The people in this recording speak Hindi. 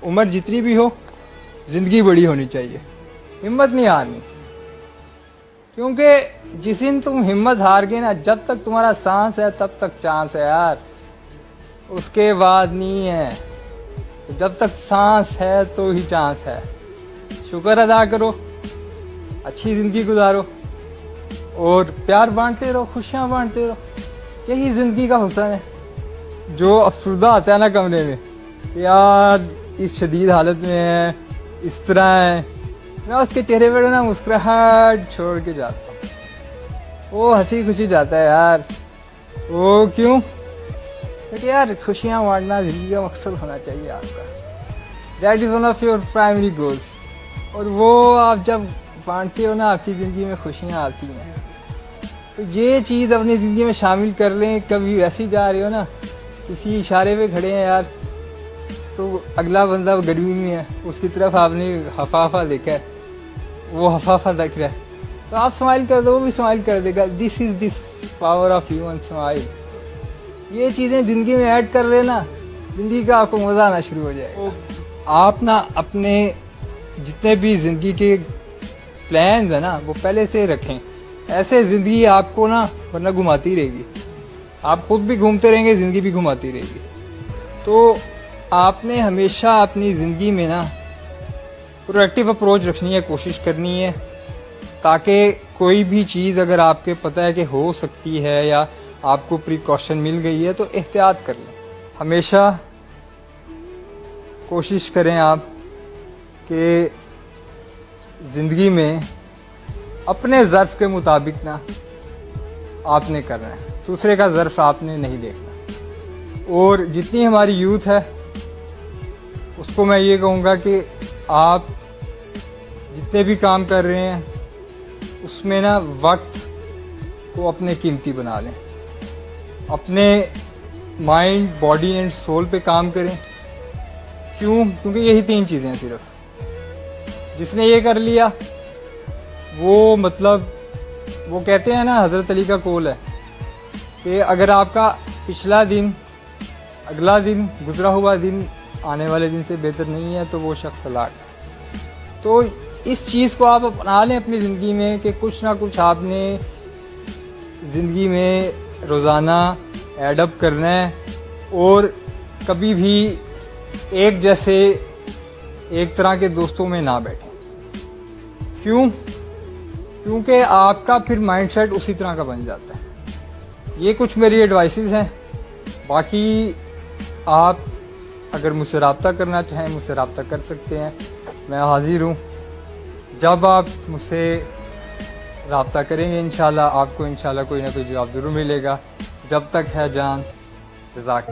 उम्र जितनी भी हो, जिंदगी बड़ी होनी चाहिए, हिम्मत नहीं हारनी। क्योंकि जिस दिन तुम हिम्मत हार गए ना, जब तक तुम्हारा सांस है तब तक चांस है यार, उसके बाद नहीं है। जब तक सांस है तो ही चांस है। शुक्र अदा करो, अच्छी जिंदगी गुजारो और प्यार बांटते रहो, खुशियां बांटते रहो। यही जिंदगी का हुस्न है। जो अफसरदा आता है ना कमरे में, यार इस शदीद हालत में है, इस तरह है, मैं उसके चेहरे पर ना मुस्कुराहट छोड़ के जाता हूँ। वो हंसी खुशी जाता है यार। वो क्यों? क्योंकि यार खुशियाँ बांटना जिंदगी का मकसद होना चाहिए आपका। That is one of your primary goals. और वो आप जब बांटते हो ना, आपकी ज़िंदगी में खुशियाँ आती हैं। तो ये चीज़ अपनी ज़िंदगी में शामिल कर लें। कभी वैसे ही जा रहे हो ना, किसी इशारे पे खड़े हैं यार, तो अगला बंदा गर्मी में है, उसकी तरफ आपने हफाफा देखा है, वो हफाफा देख रहा है, तो आप स्माइल कर दो, वो भी स्माइल कर देगा। This is this power of human smile. ये चीज़ें ज़िंदगी में ऐड कर लेना, ज़िंदगी का आपको मज़ा आना शुरू हो जाएगा। आप ना अपने जितने भी ज़िंदगी के प्लान्स है ना, वो पहले से रखें। ऐसे ज़िंदगी आपको ना वरना घुमाती रहेगी, आप खुद भी घूमते रहेंगे, ज़िंदगी भी घुमाती रहेगी। तो आपने हमेशा अपनी ज़िंदगी में ना प्रोएक्टिव अप्रोच रखनी है, कोशिश करनी है, ताकि कोई भी चीज़ अगर आपके पता है कि हो सकती है या आपको प्रिकॉशन मिल गई है तो एहतियात कर लें। हमेशा कोशिश करें आप कि ज़िंदगी में अपने ज़र्फ़ के मुताबिक ना आपने करना है, दूसरे का ज़र्फ़ आपने नहीं देखना। और जितनी हमारी यूथ है उसको मैं ये कहूँगा कि आप जितने भी काम कर रहे हैं उसमें ना वक्त को अपने कीमती बना लें। अपने माइंड, बॉडी एंड सोल पे काम करें। क्यों? क्योंकि यही 3 चीज़ें हैं सिर्फ। जिसने ये कर लिया वो मतलब वो कहते हैं ना, हज़रत अली का कौल है कि अगर आपका पिछला दिन, अगला दिन, गुजरा हुआ दिन आने वाले दिन से बेहतर नहीं है तो वो शख्स हलाक है। तो इस चीज़ को आप अपना लें अपनी ज़िंदगी में कि कुछ ना कुछ आपने ज़िंदगी में रोज़ाना एडअप करना है। और कभी भी एक जैसे, एक तरह के दोस्तों में ना बैठें। क्यों? क्योंकि आपका फिर माइंडसेट उसी तरह का बन जाता है। ये कुछ मेरी एडवाइसेस हैं। बाकी आप अगर मुझसे रब्ता करना चाहें, मुझसे रब्ता कर सकते हैं। मैं हाजिर हूँ। जब आप मुझसे रब्ता करेंगे इंशाल्लाह आपको इंशाल्लाह कोई ना कोई जवाब ज़रूर मिलेगा। जब तक है जान, जज़ाक।